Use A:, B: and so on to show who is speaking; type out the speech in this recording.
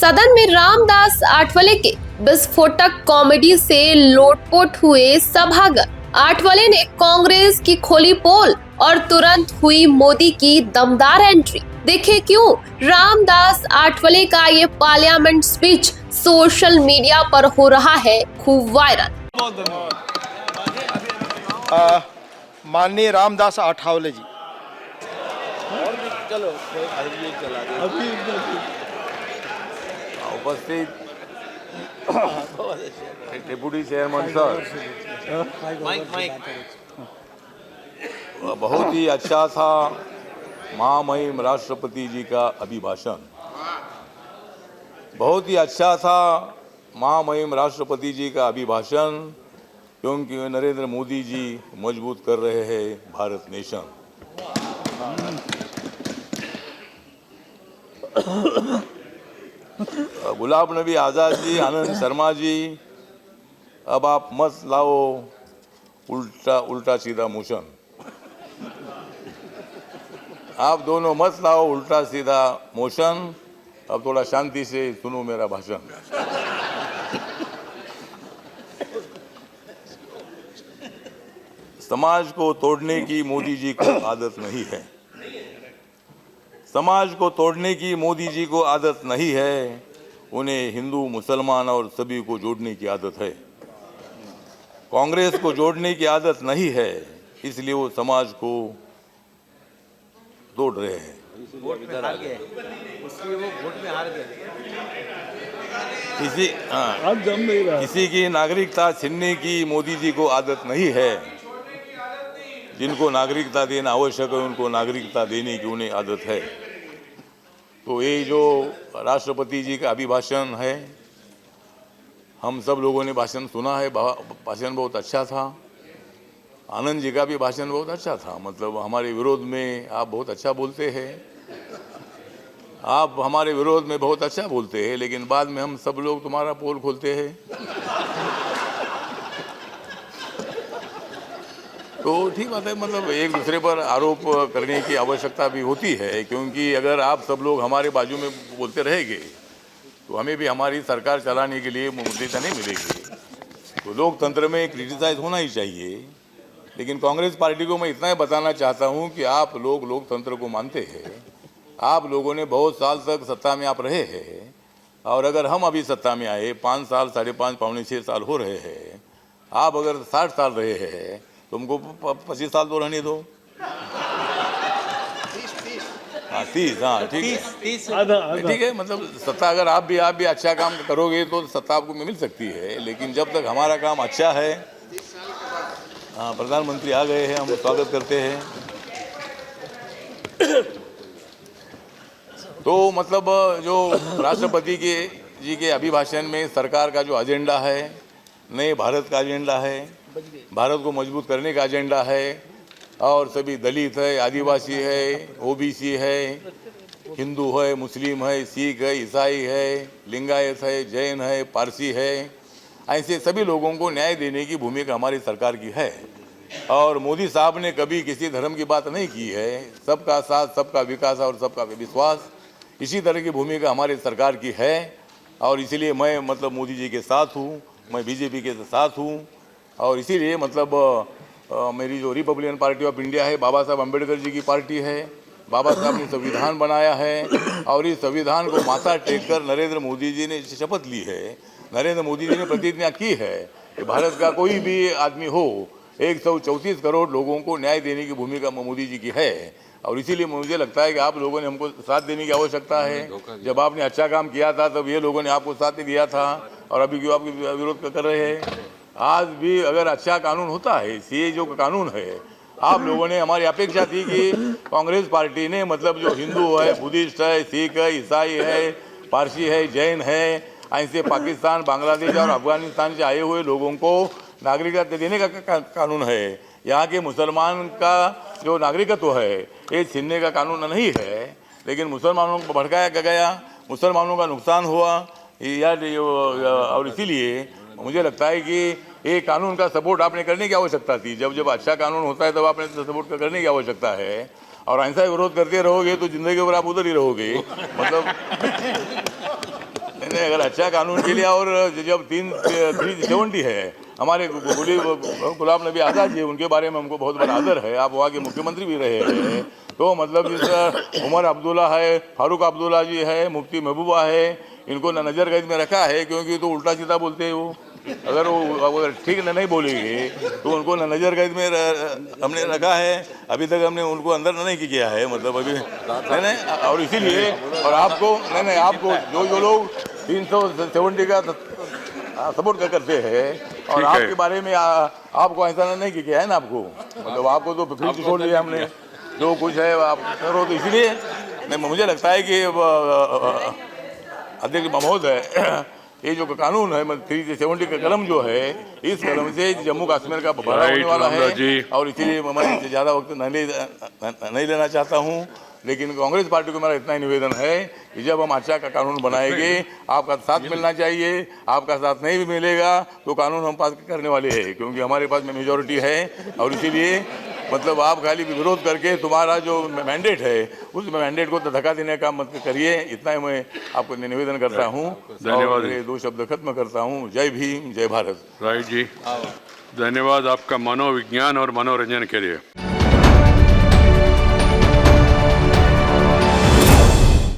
A: सदन में रामदास आठवले के विस्फोटक कॉमेडी से लोटपोट हुए सभागत। आठवले ने कांग्रेस की खोली पोल और तुरंत हुई मोदी की दमदार एंट्री। देखे क्यों रामदास आठवले का ये पार्लियामेंट स्पीच सोशल मीडिया पर हो रहा है खूब वायरल।
B: माननीय रामदास आठवले जी।
C: चलो उपस्थित डिप्टी चेयरमैन सर, बहुत ही अच्छा था महामहिम राष्ट्रपति जी का अभिभाषण। बहुत ही अच्छा था महामहिम राष्ट्रपति जी का अभिभाषण, क्योंकि नरेंद्र मोदी जी मजबूत कर रहे हैं भारत नेशन। गुलाब नबी आज़ाद जी, आनंद शर्मा जी, अब आप मत लाओ उल्टा सीधा मोशन। आप दोनों मत लाओ उल्टा सीधा मोशन। अब थोड़ा शांति से सुनो मेरा भाषण। समाज को तोड़ने की मोदी जी को आदत नहीं है। समाज को तोड़ने की मोदी जी को आदत नहीं है। उन्हें हिंदू, मुसलमान और सभी को जोड़ने की आदत है। कांग्रेस को जोड़ने की आदत नहीं है, इसलिए वो समाज को तोड़ रहे हैं। किसी की नागरिकता छीनने की मोदी जी को आदत नहीं है। जिनको नागरिकता देना आवश्यक है उनको नागरिकता देने की उन्हें आदत है। तो ये जो राष्ट्रपति जी का अभिभाषण है, हम सब लोगों ने भाषण सुना है। भाषण बहुत अच्छा था। आनंद जी का भी भाषण बहुत अच्छा था। मतलब हमारे विरोध में आप बहुत अच्छा बोलते हैं। आप हमारे विरोध में बहुत अच्छा बोलते हैं, लेकिन बाद में हम सब लोग तुम्हारा पोल खोलते हैं। तो ठीक बात है, मतलब एक दूसरे पर आरोप करने की आवश्यकता भी होती है, क्योंकि अगर आप सब लोग हमारे बाजू में बोलते रहेंगे तो हमें भी हमारी सरकार चलाने के लिए मुद्दा नहीं मिलेगी। तो लोकतंत्र में क्रिटिसाइज होना ही चाहिए। लेकिन कांग्रेस पार्टी को मैं इतना ही बताना चाहता हूं कि आप लोग लोकतंत्र को मानते हैं। आप लोगों ने बहुत साल तक सत्ता में आप रहे हैं, और अगर हम अभी सत्ता में आए 5 साल, 5.5, पौने 6 साल हो रहे हैं। आप अगर 60 साल रहे हैं, तुमको 25 साल तो रहने दो। 30, हाँ ठीक है, ठीक है। मतलब सत्ता अगर आप भी अच्छा काम करोगे तो सत्ता आपको मिल सकती है। लेकिन जब तक हमारा काम अच्छा है। हाँ, प्रधानमंत्री आ गए हैं, हम स्वागत करते हैं। तो मतलब जो राष्ट्रपति जी के अभिभाषण में सरकार का जो एजेंडा है, नए भारत का एजेंडा है, भारत को मजबूत करने का एजेंडा है, और सभी दलित है, आदिवासी है, ओबीसी है, हिंदू है, मुस्लिम है, सिख है, ईसाई है, लिंगायत है, जैन है, पारसी है, ऐसे सभी लोगों को न्याय देने की भूमिका हमारी सरकार की है। और मोदी साहब ने कभी किसी धर्म की बात नहीं की है। सबका साथ, सबका विकास और सबका विश्वास, इसी तरह की भूमिका हमारी सरकार की है। और इसीलिए मैं मतलब मोदी जी के साथ हूँ, मैं बीजेपी के साथ हूँ। और इसीलिए मतलब मेरी जो रिपब्लिकन पार्टी ऑफ इंडिया है, बाबा साहब अम्बेडकर जी की पार्टी है। बाबा साहब ने संविधान बनाया है, और इस संविधान को माथा टेक कर नरेंद्र मोदी जी ने शपथ ली है। नरेंद्र मोदी जी ने प्रतिज्ञा की है कि भारत का कोई भी आदमी हो, 134 करोड़ लोगों को न्याय देने की भूमिका मोदी जी की है। और इसीलिए मुझे लगता है कि आप लोगों ने हमको साथ देने की आवश्यकता है। जब आपने अच्छा काम किया था तब ये लोगों ने आपको साथ दिया था, और अभी क्यों आपके विरोध कर रहे हैं। आज भी अगर अच्छा कानून होता है, ये जो कानून है, आप लोगों ने, हमारी अपेक्षा थी कि कांग्रेस पार्टी ने मतलब जो हिंदू है, बुद्धिस्ट है, सिख है, ईसाई है, पारसी है, जैन है, ऐसे पाकिस्तान, बांग्लादेश और अफगानिस्तान से आए हुए लोगों को नागरिकता देने का कानून है। यहाँ के मुसलमान का जो नागरिकत्व है ये छीनने का कानून नहीं है। लेकिन मुसलमानों को भड़काया गया, मुसलमानों का नुकसान हुआ, और इसीलिए मुझे लगता है कि ये कानून का सपोर्ट आपने करने की आवश्यकता थी। जब जब अच्छा कानून होता है तब आपने सपोर्ट करने की आवश्यकता है। और ऐसा विरोध करते रहोगे तो जिंदगी भर आप उधर ही रहोगे। मतलब मैंने अगर अच्छा कानून के लिए, और जब 370 है हमारे गुलाम नबी आज़ाद जी, उनके बारे में हमको बहुत बड़ा आदर है, आप वहाँ के मुख्यमंत्री भी रहे हैं, तो मतलब जिस उमर अब्दुल्ला है, फारूक अब्दुल्ला जी है, मुफ्ती महबूबा है, इनको नजर कैद में रखा है, क्योंकि तो उल्टा सीधा बोलते हैं वो, अगर वो ठीक नहीं बोलेंगे तो उनको नजर कैद में हमने रखा है। अभी तक हमने उनको अंदर नहीं किया है, मतलब अभी नहीं, और इसीलिए, और आपको नहीं आपको जो लोग 370 का सपोर्ट करते हैं, और आपके बारे में आपको ऐसा नहीं किया है ना, आपको मतलब आपको तो फिर भी छोड़ दिया हमने, जो कुछ है आप करो, तो इसलिए मुझे लगता है कि अध्यक्ष महोदय, ये जो कानून है 370 का कलम जो है, इस कलम से जम्मू कश्मीर का बड़ा होने वाला है, और इसीलिए मैं ज़्यादा वक्त नहीं लेना चाहता हूँ। लेकिन कांग्रेस पार्टी को मेरा इतना ही निवेदन है कि जब हम अच्छा का कानून बनाएंगे, आपका साथ मिलना चाहिए, आपका साथ नहीं भी मिलेगा तो कानून हम पास करने वाले हैं, क्योंकि हमारे पास में मेजॉरिटी है, और इसीलिए मतलब आप खाली विरोध करके तुम्हारा जो मैंडेट है उस मैंडेट को धक्का देने का मत करिए, इतना ही मैं आपको निवेदन करता हूँ।
D: धन्यवाद।
C: ये 2 शब्द खत्म करता हूँ। जय भीम, जय भारत।
D: राइट जी, धन्यवाद आपका मनोविज्ञान और मनोरंजन के लिए।